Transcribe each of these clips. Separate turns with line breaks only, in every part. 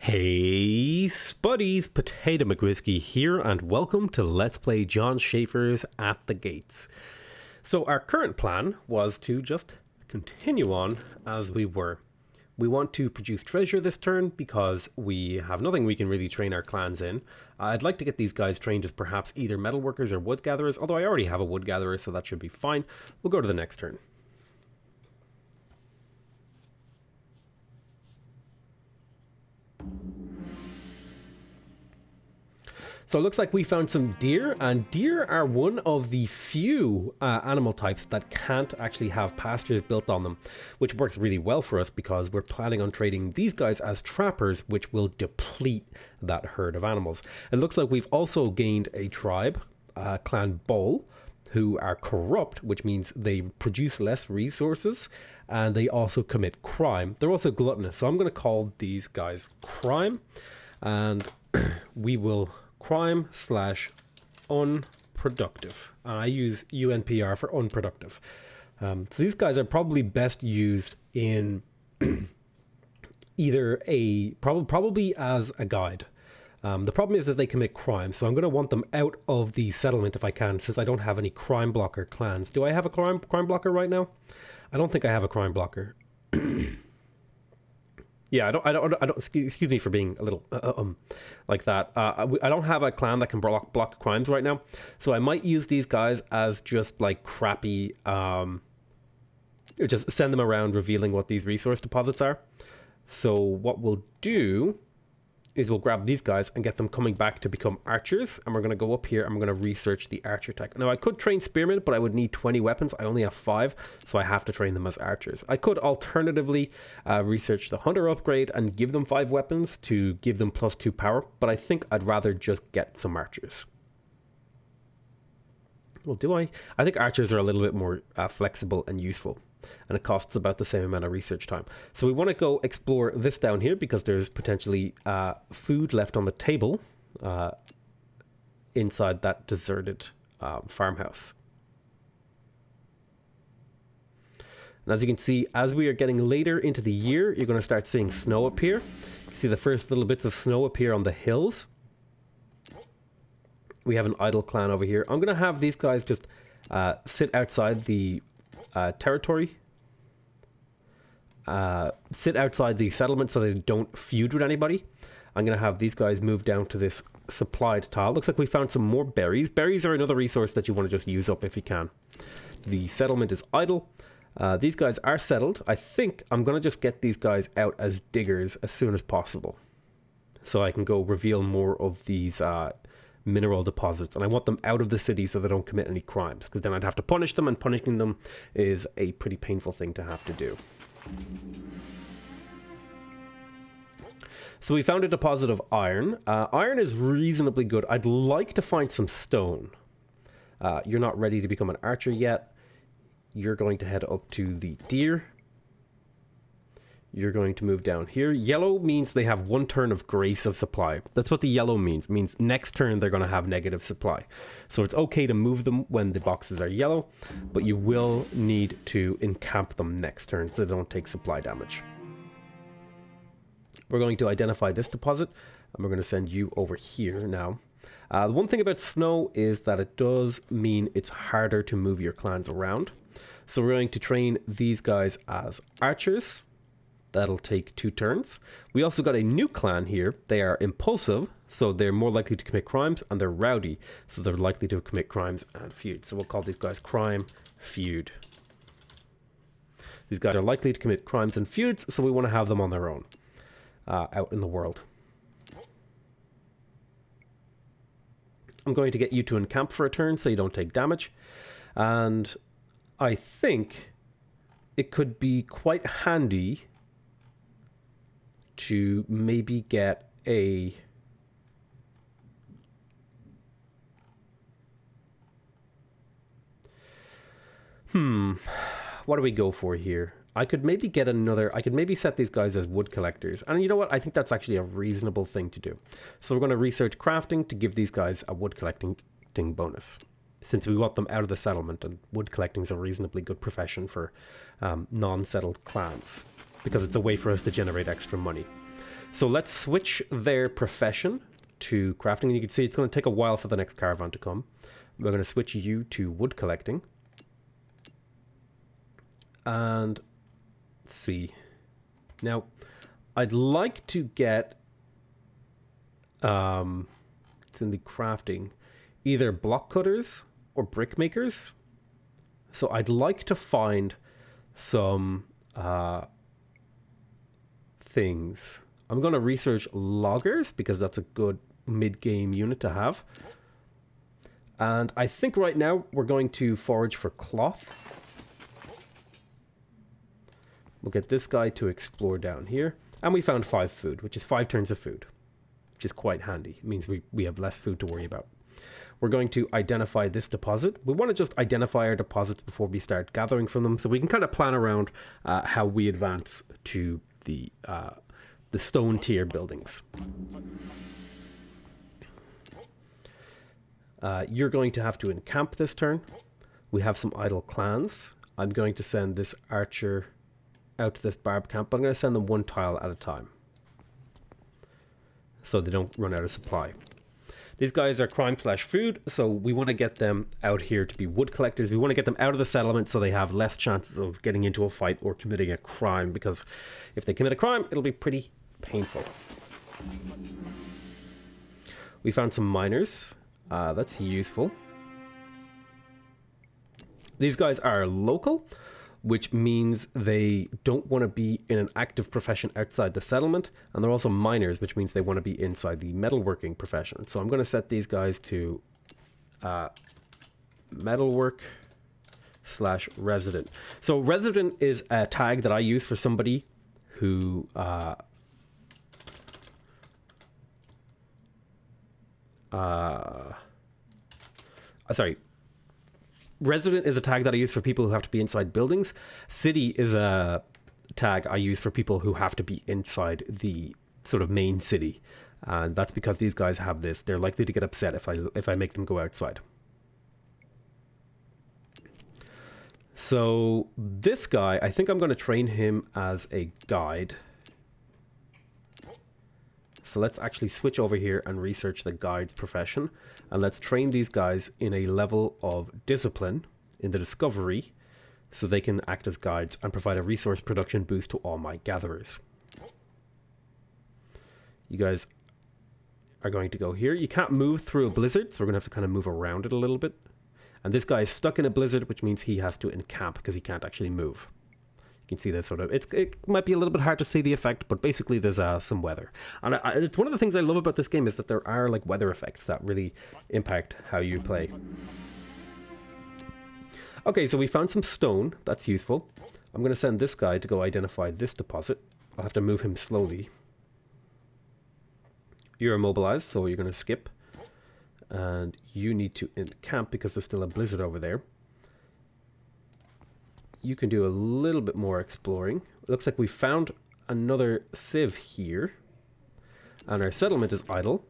Hey Spuddies, PotatoMcWhiskey here, and welcome to Let's Play Jon Shafers at the Gates. So our current plan was to just continue on as we were. We want to produce treasure this turn because we have nothing we can really train our clans in. I'd like to get these guys trained as perhaps either metalworkers or wood gatherers, although I already have a wood gatherer, so that should be fine. We'll go to the next turn. So it looks like we found some deer, and deer are one of the few animal types that can't actually have pastures built on them, which works really well for us because we're planning on trading these guys as trappers, which will deplete that herd of animals. It looks like we've also gained a tribe, Clan Bull, who are corrupt, which means they produce less resources, and they also commit crime. They're also gluttonous, so I'm going to call these guys crime, and we will crime / unproductive. I use UNPR for unproductive. So these guys are probably best used in either probably as a guide. The problem is that they commit crime, so I'm going to want them out of the settlement if I can, since I don't have any crime blocker clans. Do I have a crime blocker right now? I don't think I have a crime blocker. Yeah, I don't. Excuse me for being a little like that. I don't have a clan that can block crimes right now, so I might use these guys as just like crappy. Just send them around, revealing what these resource deposits are. So what we'll do is we'll grab these guys and get them coming back to become archers, and we're going to go up here and we're going to research the archer tech. Now I could train spearmen, but I would need 20 weapons. I only have 5, so I have to train them as archers. I could alternatively research the hunter upgrade and give them 5 weapons to give them +2 power, but I think I'd rather just get some archers. Well, do I? I think archers are a little bit more flexible and useful, and it costs about the same amount of research time. So we want to go explore this down here because there's potentially food left on the table inside that deserted farmhouse. And as you can see, as we are getting later into the year, you're going to start seeing snow appear. You see the first little bits of snow appear on the hills. We have an idle clan over here. I'm going to have these guys just sit outside the territory. Sit outside the settlement so they don't feud with anybody. I'm going to have these guys move down to this supplied tile. Looks like we found some more berries. Berries are another resource that you want to just use up if you can. The settlement is idle. These guys are settled. I think I'm going to just get these guys out as diggers as soon as possible, so I can go reveal more of these mineral deposits, and I want them out of the city so they don't commit any crimes, because then I'd have to punish them, and punishing them is a pretty painful thing to have to do. So we found a deposit of iron. Iron is reasonably good. I'd like to find some stone. You're not ready to become an archer yet. You're going to head up to the deer. You're going to move down here. Yellow means they have 1 turn of grace of supply. That's what the yellow means. It means next turn they're going to have negative supply. So it's okay to move them when the boxes are yellow, but you will need to encamp them next turn so they don't take supply damage. We're going to identify this deposit, and we're going to send you over here now. The one thing about snow is that it does mean it's harder to move your clans around. So we're going to train these guys as archers. That'll take 2 turns. We also got a new clan here. They are impulsive, so they're more likely to commit crimes, and they're rowdy, so they're likely to commit crimes and feud. So we'll call these guys crime, feud. These guys are likely to commit crimes and feuds, so we want to have them on their own out in the world. I'm going to get you to encamp for a turn so you don't take damage, and I think it could be quite handy to maybe get a what do we go for here? I could maybe get another. I could maybe set these guys as wood collectors, and you know what, I think that's actually a reasonable thing to do. So we're going to research crafting to give these guys a wood collecting bonus, since we want them out of the settlement, and wood collecting is a reasonably good profession for non-settled clans, because it's a way for us to generate extra money. So let's switch their profession to crafting. And you can see it's going to take a while for the next caravan to come. We're going to switch you to wood collecting. And let's see. Now, I'd like to get, it's in the crafting, either block cutters or brick makers. So I'd like to find some things. I'm going to research loggers because that's a good mid-game unit to have. And I think right now we're going to forage for cloth. We'll get this guy to explore down here. And we found 5 food, which is 5 turns of food, which is quite handy. It means we have less food to worry about. We're going to identify this deposit. We want to just identify our deposits before we start gathering from them, so we can kind of plan around how we advance to the stone tier buildings. You're going to have to encamp this turn. We have some idle clans. I'm going to send this archer out to this barb camp. I'm going to send them 1 tile at a time, so they don't run out of supply. These guys are crime/food, so we want to get them out here to be wood collectors. We want to get them out of the settlement so they have less chances of getting into a fight or committing a crime, because if they commit a crime, it'll be pretty painful. We found some miners. That's useful. These guys are local, which means they don't want to be in an active profession outside the settlement, and they're also miners, which means they want to be inside the metalworking profession. So I'm going to set these guys to metalwork/resident. So resident is a tag that I use for somebody who sorry. Resident is a tag that I use for people who have to be inside buildings. City is a tag I use for people who have to be inside the sort of main city. And that's because these guys have this. They're likely to get upset if I make them go outside. So this guy, I think I'm going to train him as a guide. So let's actually switch over here and research the guide's profession. And let's train these guys in a level of discipline in the discovery so they can act as guides and provide a resource production boost to all my gatherers. You guys are going to go here. You can't move through a blizzard, so we're going to have to kind of move around it a little bit. And this guy is stuck in a blizzard, which means he has to encamp because he can't actually move. You can see that sort of, it might be a little bit hard to see the effect, but basically there's some weather. And it's one of the things I love about this game is that there are like weather effects that really impact how you play. Okay, so we found some stone. That's useful. I'm going to send this guy to go identify this deposit. I'll have to move him slowly. You're immobilized, so you're going to skip. And you need to encamp because there's still a blizzard over there. You can do a little bit more exploring. It looks like we found another sieve here. And our settlement is idle.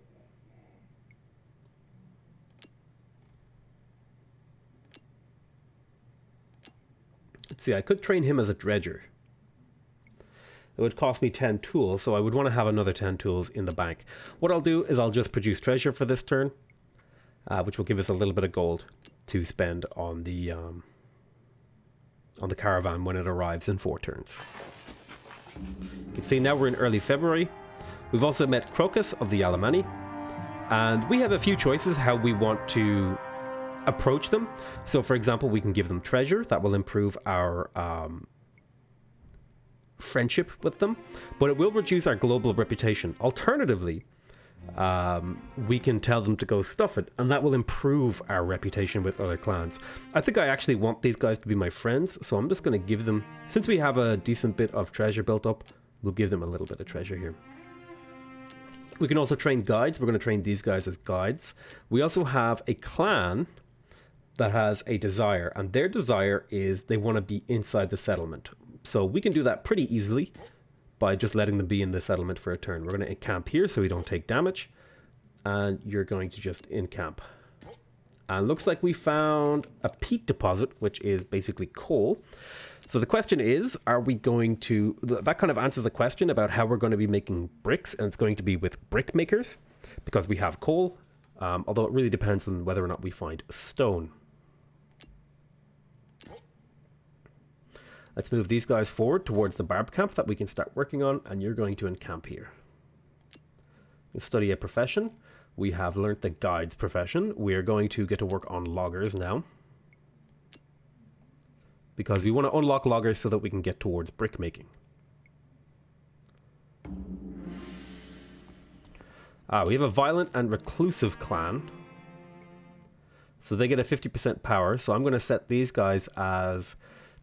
Let's see, I could train him as a dredger. It would cost me 10 tools, so I would want to have another 10 tools in the bank. What I'll do is I'll just produce treasure for this turn, which will give us a little bit of gold to spend on the caravan when it arrives in 4 turns. You can see now we're in early February. We've also met Crocus of the Alemanni, and we have a few choices how we want to approach them. So for example, we can give them treasure. That will improve our friendship with them, but it will reduce our global reputation. Alternatively, we can tell them to go stuff it, and that will improve our reputation with other clans. I think I actually want these guys to be my friends, so I'm just going to give them, since we have a decent bit of treasure built up, we'll give them a little bit of treasure here. We can also train guides. We're going to train these guys as guides. We also have a clan that has a desire, and their desire is they want to be inside the settlement. So we can do that pretty easily by just letting them be in the settlement for a turn. We're going to encamp here so we don't take damage, and you're going to just encamp. And looks like we found a peat deposit, which is basically coal. So the question is, are we going to... That kind of answers the question about how we're going to be making bricks, and it's going to be with brick makers, because we have coal, although it really depends on whether or not we find stone. Let's move these guys forward towards the barb camp that we can start working on, and you're going to encamp here. Let's study a profession. We have learnt the guide's profession. We are going to get to work on loggers now, because we want to unlock loggers so that we can get towards brick making. We have a violent and reclusive clan. So they get a 50% power. So I'm going to set these guys as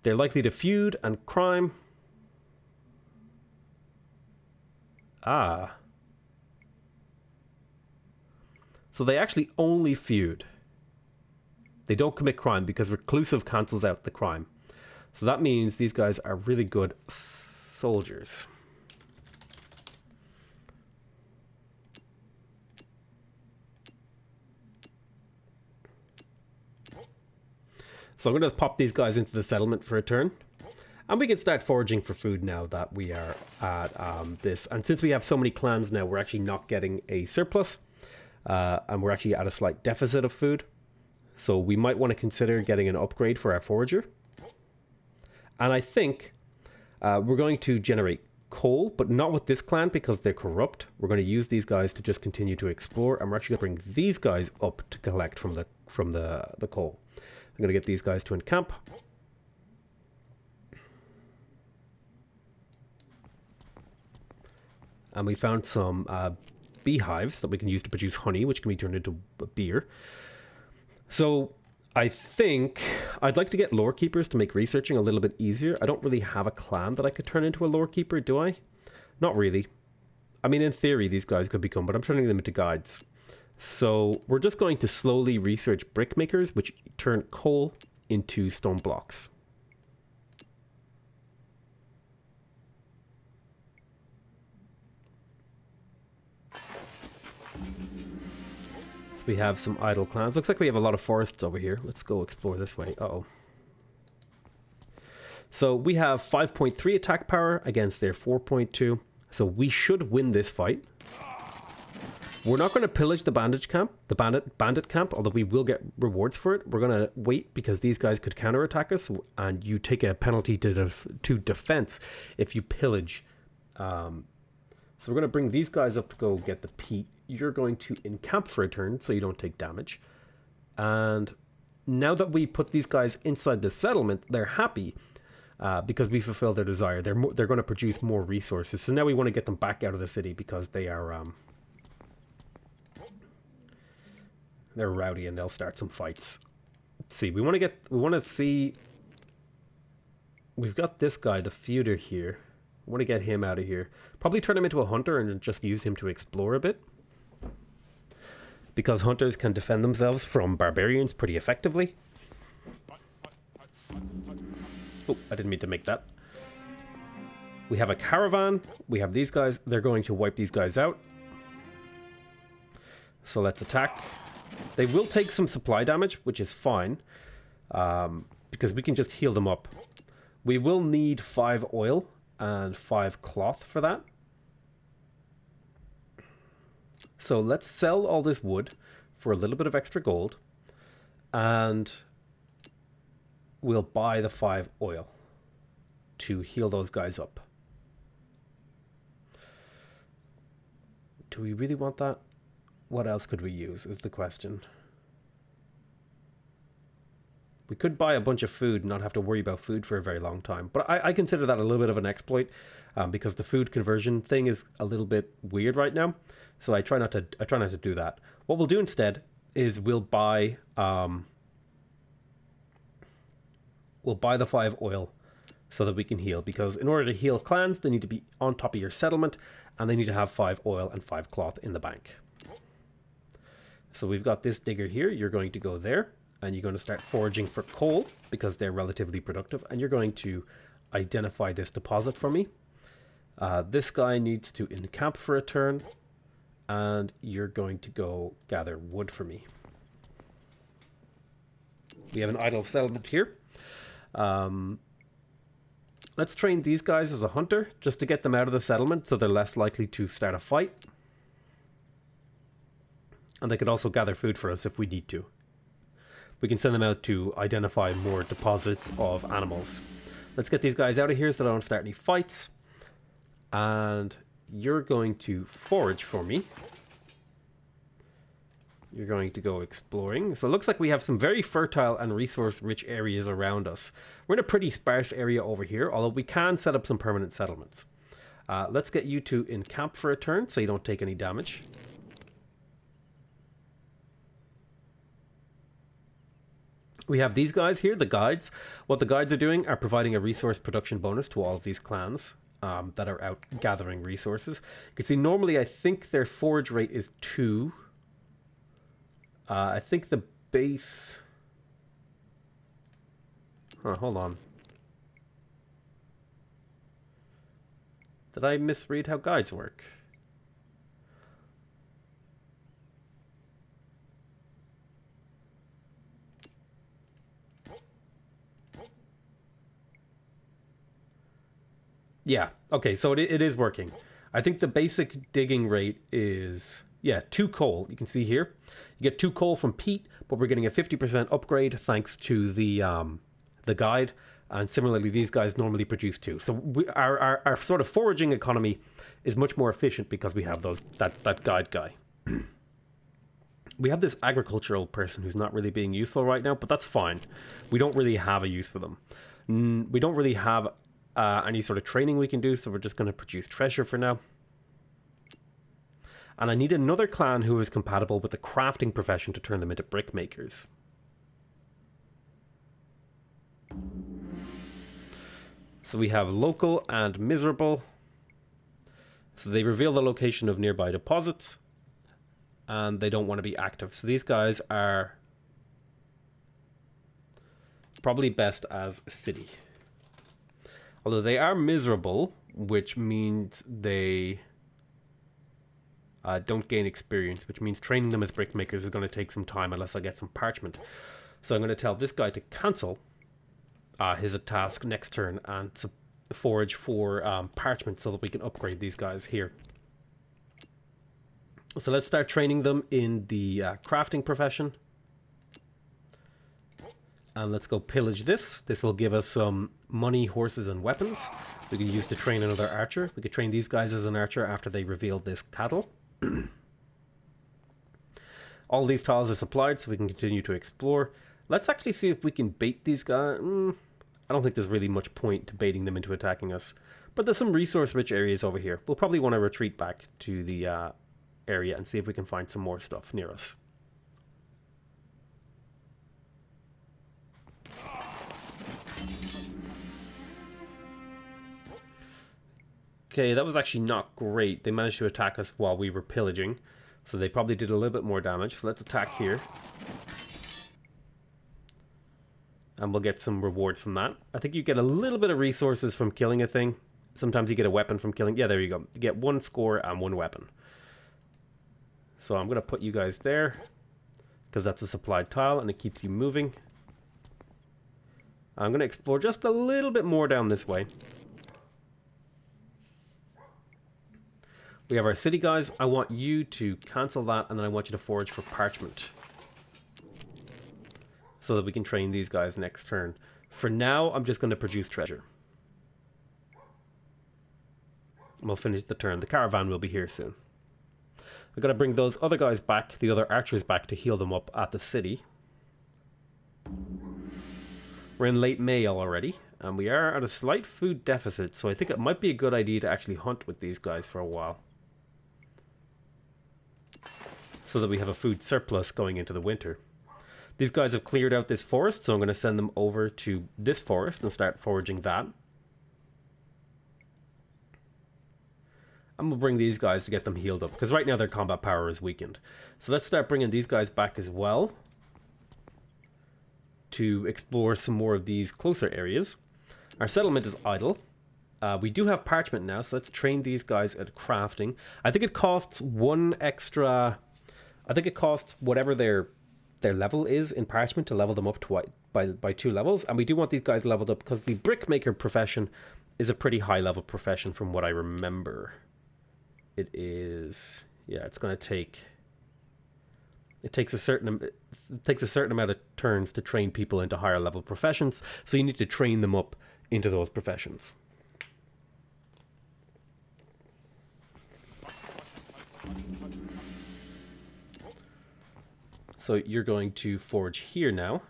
they're likely to feud and crime. So they actually only feud. They don't commit crime because reclusive cancels out the crime. So that means these guys are really good soldiers. So I'm going to pop these guys into the settlement for a turn. And we can start foraging for food now that we are at this. And since we have so many clans now, we're actually not getting a surplus. And we're actually at a slight deficit of food. So we might want to consider getting an upgrade for our forager. And I think we're going to generate coal, but not with this clan because they're corrupt. We're going to use these guys to just continue to explore. And we're actually going to bring these guys up to collect from the coal. I'm going to get these guys to encamp. And we found some beehives that we can use to produce honey, which can be turned into beer. So I think I'd like to get lore keepers to make researching a little bit easier. I don't really have a clan that I could turn into a lore keeper, do I? Not really. I mean, in theory, these guys could become, but I'm turning them into guides. So we're just going to slowly research brick makers, which turn coal into stone blocks. So we have some idle clans. Looks like we have a lot of forests over here. Let's go explore this way. Uh-oh. So we have 5.3 attack power against their 4.2. So we should win this fight. We're not going to pillage the bandit camp, although we will get rewards for it. We're going to wait because these guys could counterattack us, and you take a penalty to defense if you pillage. So we're going to bring these guys up to go get the peat. You're going to encamp for a turn so you don't take damage. And now that we put these guys inside the settlement, they're happy because we fulfill their desire. They're going to produce more resources. So now we want to get them back out of the city because they are... they're rowdy and they'll start some fights. Let's see. We want to see. We've got this guy, the feuder here. I want to get him out of here. Probably turn him into a hunter and just use him to explore a bit. Because hunters can defend themselves from barbarians pretty effectively. Oh, I didn't mean to make that. We have a caravan. We have these guys. They're going to wipe these guys out. So let's attack. They will take some supply damage, which is fine, because we can just heal them up. We will need 5 oil and 5 cloth for that. So let's sell all this wood for a little bit of extra gold, and we'll buy the 5 oil to heal those guys up. Do we really want that? What else could we use is the question. We could buy a bunch of food and not have to worry about food for a very long time. But I consider that a little bit of an exploit because the food conversion thing is a little bit weird right now. So I try not to do that. What we'll do instead is we'll buy the 5 oil so that we can heal. Because in order to heal clans, they need to be on top of your settlement and they need to have 5 oil and 5 cloth in the bank. So we've got this digger here. You're going to go there and you're going to start foraging for coal because they're relatively productive. And you're going to identify this deposit for me. This guy needs to encamp for a turn and you're going to go gather wood for me. We have an idle settlement here. Let's train these guys as a hunter, just to get them out of the settlement so they're less likely to start a fight. And they could also gather food for us if we need to. We can send them out to identify more deposits of animals. Let's get these guys out of here so they don't start any fights. And you're going to forage for me. You're going to go exploring. So it looks like we have some very fertile and resource-rich areas around us. We're in a pretty sparse area over here, although we can set up some permanent settlements. Let's get you to encamp for a turn so you don't take any damage. We have these guys here, the guides. What the guides are doing are providing a resource production bonus to all of these clans that are out gathering resources. You can see normally I think their forage rate is 2. I think the base... hold on. Did I misread how guides work? Yeah, okay, so it is working. I think the basic digging rate is, 2 coal. You can see here. You get 2 coal from peat, but we're getting a 50% upgrade thanks to the guide. And similarly, these guys normally produce 2. So our sort of foraging economy is much more efficient because we have that guide guy. We have this agricultural person who's not really being useful right now, but that's fine. We don't really have a use for them. We don't really have any sort of training we can do, so we're just going to produce treasure for now. And I need another clan who is compatible with the crafting profession to turn them into brick makers. So we have local and miserable. So they reveal the location of nearby deposits. And they don't want to be active. So these guys are probably best as a city. Although they are miserable, which means they don't gain experience, which means training them as brick makers is going to take some time unless I get some parchment. So I'm going to tell this guy to cancel his task next turn and forage for parchment so that we can upgrade these guys here. So let's start training them in the crafting profession. And let's go pillage this. This will give us some money, horses, and weapons we can use to train another archer. We could train these guys as an archer after they reveal this cattle. All these tiles are supplied so we can continue to explore. Let's actually see if we can bait these guys. I don't think there's really much point to baiting them into attacking us. But there's some resource-rich areas over here. We'll probably want to retreat back to the area and see if we can find some more stuff near us. Okay, that was actually not great. They managed to attack us while we were pillaging. So they probably did a little bit more damage. So let's attack here. And we'll get some rewards from that. I think you get a little bit of resources from killing a thing. Sometimes you get a weapon from killing. Yeah, there you go. You get 1 score and 1 weapon. So I'm going to put you guys there. Because that's a supplied tile and it keeps you moving. I'm going to explore just a little bit more down this way. We have our city guys. I want you to cancel that and then I want you to forage for parchment. So that we can train these guys next turn. For now, I'm just going to produce treasure. And we'll finish the turn. The caravan will be here soon. I've got to bring those other guys back, the other archers back to heal them up at the city. We're in late May already. And we are at a slight food deficit. So I think it might be a good idea to actually hunt with these guys for a while. So that we have a food surplus going into the winter. These guys have cleared out this forest, so I'm going to send them over to this forest and start foraging that. And we'll bring these guys to get them healed up, because right now their combat power is weakened. So let's start bringing these guys back as well to explore some more of these closer areas. Our settlement is idle. We do have parchment now, so let's train these guys at crafting. I think it costs 1 extra... I think it costs whatever their their level is in Parchment to level them up by 2 levels. And we do want these guys leveled up because the brickmaker profession is a pretty high level profession from what I remember. It is, yeah, it's going to take, it takes a certain amount of turns to train people into higher level professions. So you need to train them up into those professions. So you're going to forge here now.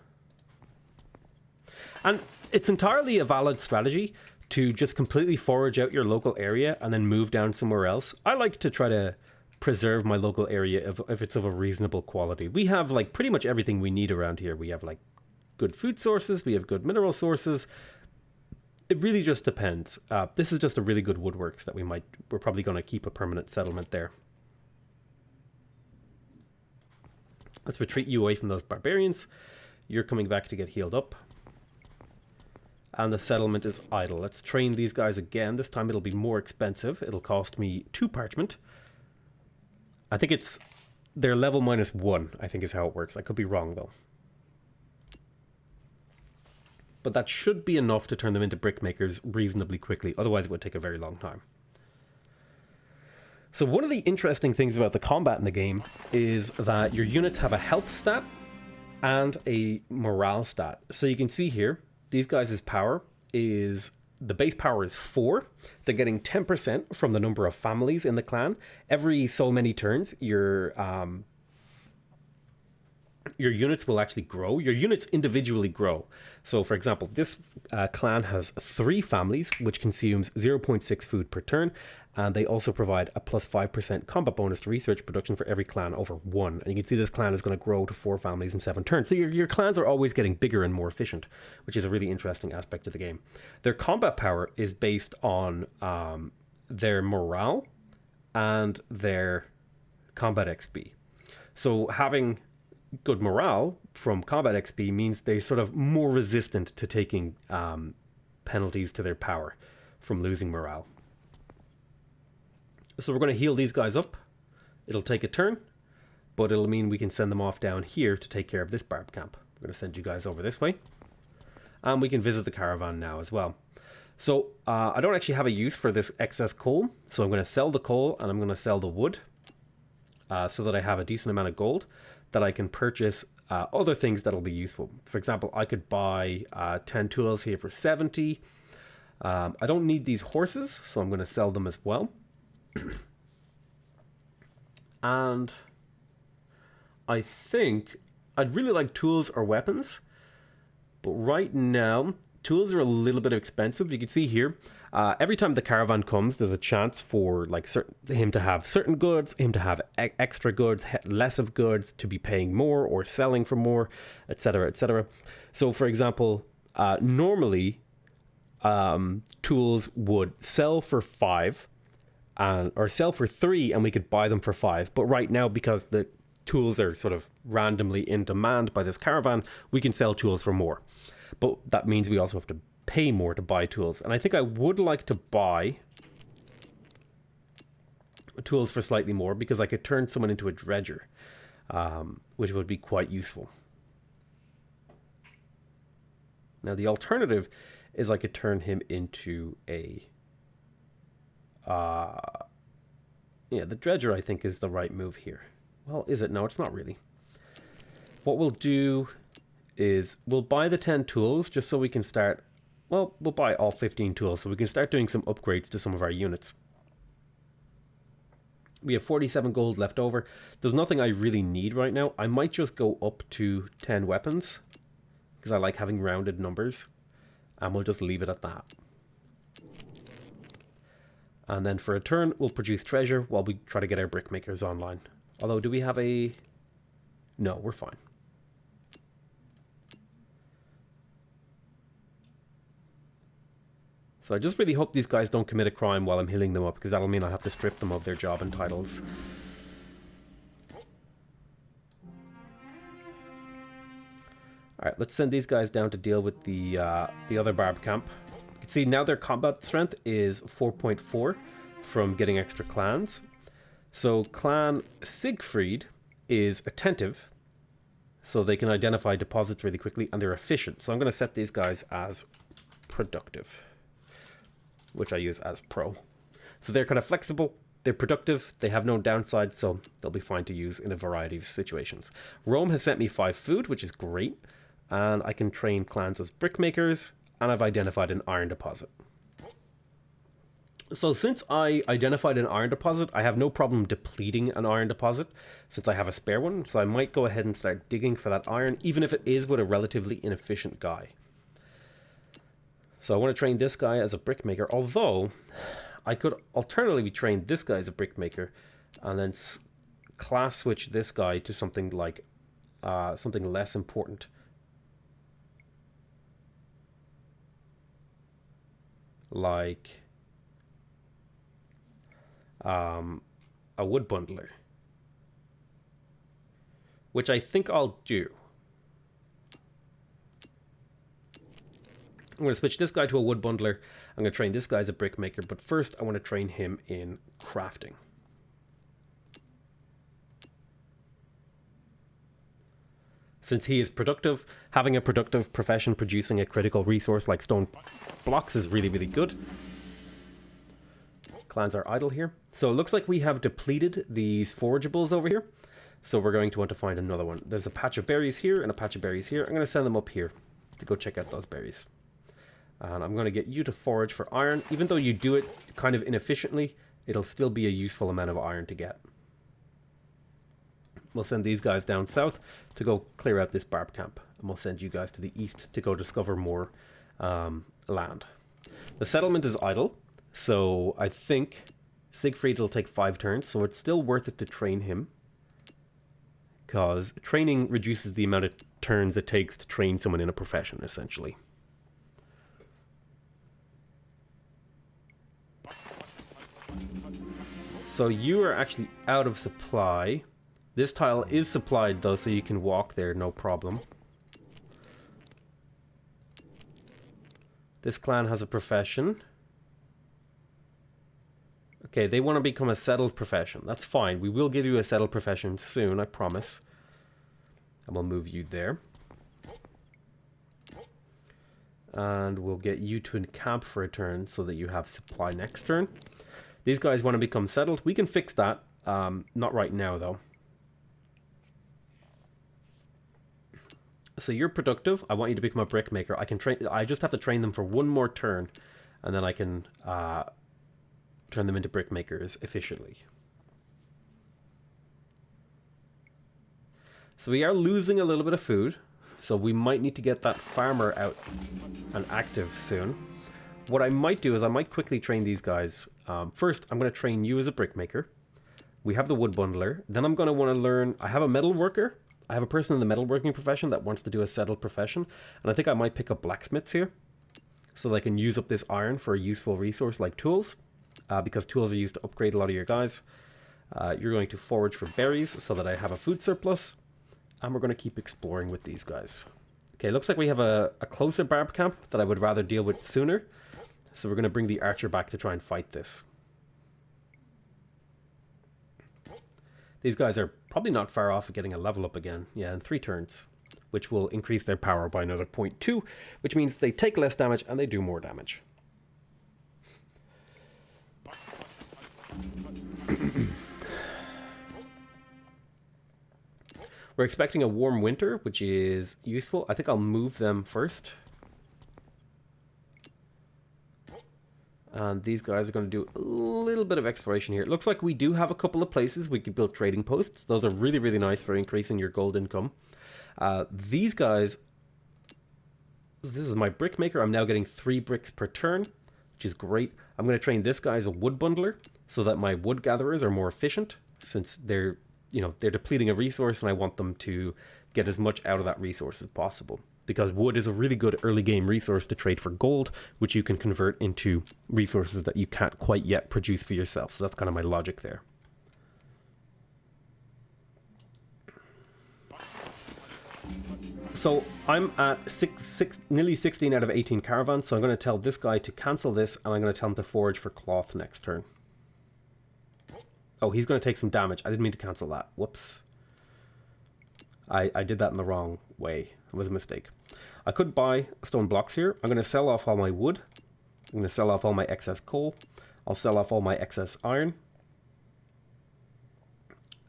And it's entirely a valid strategy to just completely forage out your local area and then move down somewhere else. I like to try to preserve my local area if it's of a reasonable quality. We have like pretty much everything we need around here. We have like good food sources, we have good mineral sources. It really just depends. This is just a really good woodworks that we're probably going to keep a permanent settlement there. Let's retreat you away from those barbarians. You're coming back to get healed up. And the settlement is idle. Let's train these guys again. This time it'll be more expensive. It'll cost me 2 parchment. I think it's their level -1, I think is how it works. I could be wrong though. But that should be enough to turn them into brickmakers reasonably quickly. Otherwise it would take a very long time. So one of the interesting things about the combat in the game is that your units have a health stat and a morale stat. So you can see here, these guys' power is, the base power is 4. They're getting 10% from the number of families in the clan. Every so many turns, your units will actually grow. Your units individually grow. So for example, this clan has 3 families, which consumes 0.6 food per turn. And they also provide a +5% combat bonus to research production for every clan over 1. And you can see this clan is going to grow to 4 families in 7 turns. So your clans are always getting bigger and more efficient, which is a really interesting aspect of the game. Their combat power is based on their morale and their combat XP. So having good morale from combat XP means they're sort of more resistant to taking penalties to their power from losing morale. So we're going to heal these guys up. It'll take a turn, but it'll mean we can send them off down here to take care of this barb camp. We're going to send you guys over this way. And we can visit the caravan now as well. So I don't actually have a use for this excess coal. So I'm going to sell the coal and I'm going to sell the wood so that I have a decent amount of gold that I can purchase other things that'll be useful. For example, I could buy 10 tools here for 70. I don't need these horses, so I'm going to sell them as well. And I think I'd really like tools or weapons, but right now tools are a little bit expensive. You can see here, every time the caravan comes, there's a chance for like him to have certain goods, him to have extra goods, less of goods, to be paying more or selling for more, etc., etc. So for example, normally tools would sell for 5 or sell for 3 and we could buy them for 5. But right now, because the tools are sort of randomly in demand by this caravan, we can sell tools for more. But that means we also have to pay more to buy tools. And I think I would like to buy tools for slightly more because I could turn someone into a dredger, which would be quite useful. Now the alternative is I could turn him into a yeah, the dredger I think is the right move here. Well, is it? No, it's not really. What we'll do is we'll buy the 10 tools just so we can start, well, we'll buy all 15 tools so we can start doing some upgrades to some of our units. We have 47 gold left over. There's nothing I really need right now. I might just go up to 10 weapons because I like having rounded numbers, and we'll just leave it at that. And then for a turn, we'll produce treasure while we try to get our brickmakers online. Although, do we have a... No, we're fine. So I just really hope these guys don't commit a crime while I'm healing them up, because that'll mean I have to strip them of their job and titles. Alright, let's send these guys down to deal with the other barb camp. You can see now their combat strength is 4.4 from getting extra clans. So clan Siegfried is attentive. So they can identify deposits really quickly, and they're efficient. So I'm going to set these guys as productive, which I use as pro. So they're kind of flexible, they're productive, they have no downside, so they'll be fine to use in a variety of situations. Rome has sent me 5 food, which is great, and I can train clans as brickmakers, and I've identified an iron deposit. So since I identified an iron deposit, I have no problem depleting an iron deposit since I have a spare one. So I might go ahead and start digging for that iron, even if it is with a relatively inefficient guy. So I want to train this guy as a brickmaker, although I could alternatively train this guy as a brickmaker and then class switch this guy to something like something less important. Like a wood bundler, which I think I'll do. I'm going to switch this guy to a wood bundler. I'm going to train this guy as a brickmaker, but first I want to train him in crafting. Since he is productive, having a productive profession producing a critical resource like stone blocks is really, really good. Clans are idle here. So it looks like we have depleted these forageables over here. So we're going to want to find another one. There's a patch of berries here and a patch of berries here. I'm going to send them up here to go check out those berries. And I'm going to get you to forage for iron. Even though you do it kind of inefficiently, it'll still be a useful amount of iron to get. We'll send these guys down south to go clear out this barb camp. And we'll send you guys to the east to go discover more land. The settlement is idle. So I think Siegfried will take 5 turns. So it's still worth it to train him, because training reduces the amount of turns it takes to train someone in a profession, essentially. So you are actually out of supply. This tile is supplied though, so you can walk there, no problem. This clan has a profession. Okay, they want to become a settled profession. That's fine. We will give you a settled profession soon, I promise. And we'll move you there. And we'll get you to encamp for a turn so that you have supply next turn. These guys want to become settled. We can fix that. Not right now, though. So you're productive. I want you to become a brickmaker. I just have to train them for 1 more turn, and then I can turn them into brickmakers efficiently. So we are losing a little bit of food, so we might need to get that farmer out and active soon. What I might do is I might quickly train these guys. First, I'm going to train you as a brickmaker. We have the wood bundler. Then I'm going to want to learn... I have a metal worker. I have a person in the metalworking profession that wants to do a settled profession. And I think I might pick up blacksmiths here, so they can use up this iron for a useful resource like tools. Because tools are used to upgrade a lot of your guys. You're going to forage for berries so that I have a food surplus. And we're going to keep exploring with these guys. Okay, looks like we have a closer barb camp that I would rather deal with sooner. So we're going to bring the archer back to try and fight this. These guys are probably not far off of getting a level up again. Yeah, in 3 turns. Which will increase their power by another 0.2. Which means they take less damage and they do more damage. We're expecting a warm winter, which is useful. I think I'll move them first. And these guys are going to do a little bit of exploration here. It looks like we do have a couple of places we could build trading posts. Those are really, really nice for increasing your gold income. These guys... This is my brickmaker. I'm now getting 3 bricks per turn, which is great. I'm going to train this guy as a wood bundler so that my wood gatherers are more efficient, since they're depleting a resource and I want them to get as much out of that resource as possible. Because wood is a really good early game resource to trade for gold, which you can convert into resources that you can't quite yet produce for yourself. So that's kind of my logic there. So I'm at nearly 16 out of 18 caravans, so I'm going to tell this guy to cancel this, and I'm going to tell him to forage for cloth next turn. Oh, he's going to take some damage. I didn't mean to cancel that. Whoops. I did that in the wrong way. It was a mistake. I could buy stone blocks here. I'm going to sell off all my wood. I'm going to sell off all my excess coal. I'll sell off all my excess iron.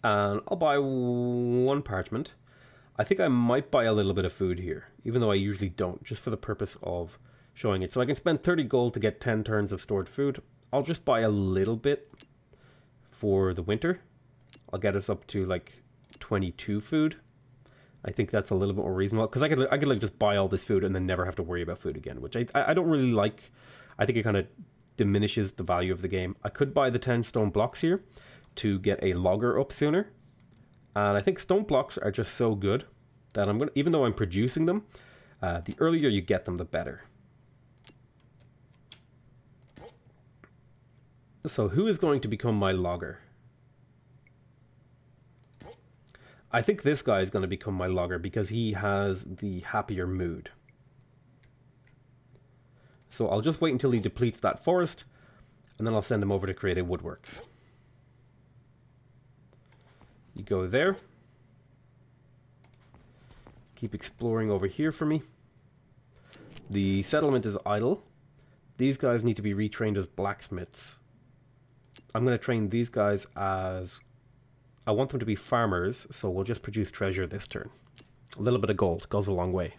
And I'll buy 1 parchment. I think I might buy a little bit of food here, even though I usually don't, just for the purpose of showing it. So I can spend 30 gold to get 10 turns of stored food. I'll just buy a little bit for the winter. I'll get us up to like 22 food. I think that's a little bit more reasonable, because I could like just buy all this food and then never have to worry about food again, which I don't really like. I think it kind of diminishes the value of the game. I could buy the 10 stone blocks here to get a logger up sooner. And I think stone blocks are just so good that I'm going to, even though I'm producing them, the earlier you get them, the better. So who is going to become my logger? I think this guy is going to become my logger because he has the happier mood. So I'll just wait until he depletes that forest, and then I'll send him over to create a woodworks. You go there. Keep exploring over here for me. The settlement is idle. These guys need to be retrained as blacksmiths. I'm going to train these guys as... I want them to be farmers, so we'll just produce treasure this turn. A little bit of gold goes a long way.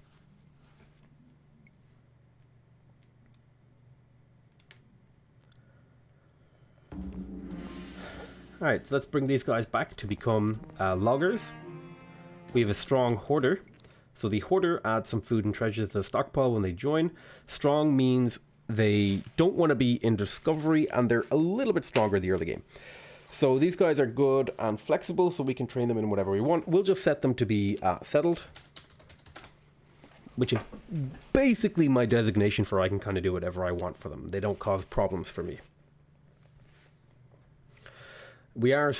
Alright, so let's bring these guys back to become loggers. We have a strong hoarder. So the hoarder adds some food and treasure to the stockpile when they join. Strong means they don't want to be in discovery, and they're a little bit stronger in the early game. So these guys are good and flexible, so we can train them in whatever we want. We'll just set them to be settled, which is basically my designation for I can kind of do whatever I want for them. They don't cause problems for me. We are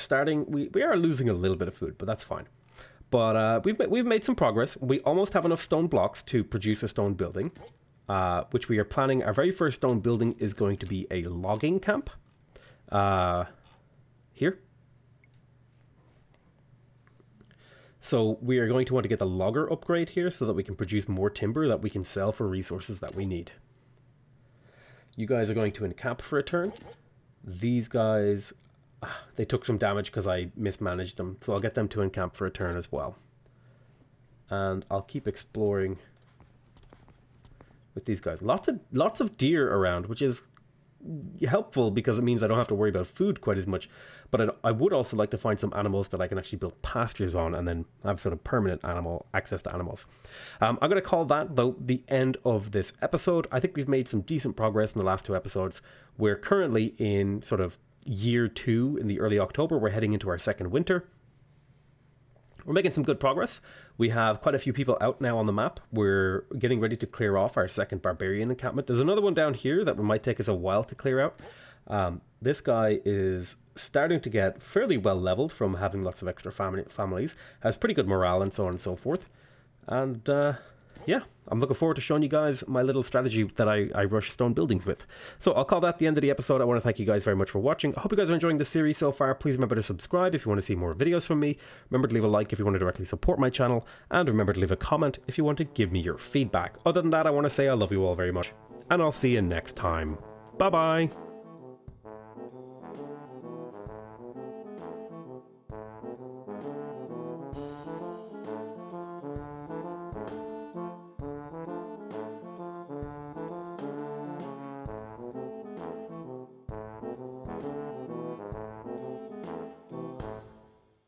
losing a little bit of food, but that's fine. But we've made some progress. We almost have enough stone blocks to produce a stone building, which we are planning. Our very first stone building is going to be a logging camp. Here. So we are going to want to get the logger upgrade here so that we can produce more timber that we can sell for resources that we need. You guys are going to encamp for a turn. These guys, they took some damage because I mismanaged them, so I'll get them to encamp for a turn as well. And I'll keep exploring with these guys. Lots of deer around, which is helpful because it means I don't have to worry about food quite as much. But I would also like to find some animals that I can actually build pastures on and then have sort of permanent access to animals. I'm going to call that, though, the end of this episode. I think we've made some decent progress in the last 2 episodes. We're currently in sort of year 2 in the early October. We're heading into our second winter. We're making some good progress. We have quite a few people out now on the map. We're getting ready to clear off our second barbarian encampment. There's another one down here that might take us a while to clear out. This guy is starting to get fairly well leveled from having lots of extra families. Has pretty good morale and so on and so forth. And yeah, I'm looking forward to showing you guys my little strategy that I rush stone buildings with. So I'll call that the end of the episode. I want to thank you guys very much for watching. I hope you guys are enjoying this series so far. Please remember to subscribe if you want to see more videos from me. Remember to leave a like if you want to directly support my channel. And remember to leave a comment if you want to give me your feedback. Other than that, I want to say I love you all very much. And I'll see you next time. Bye-bye.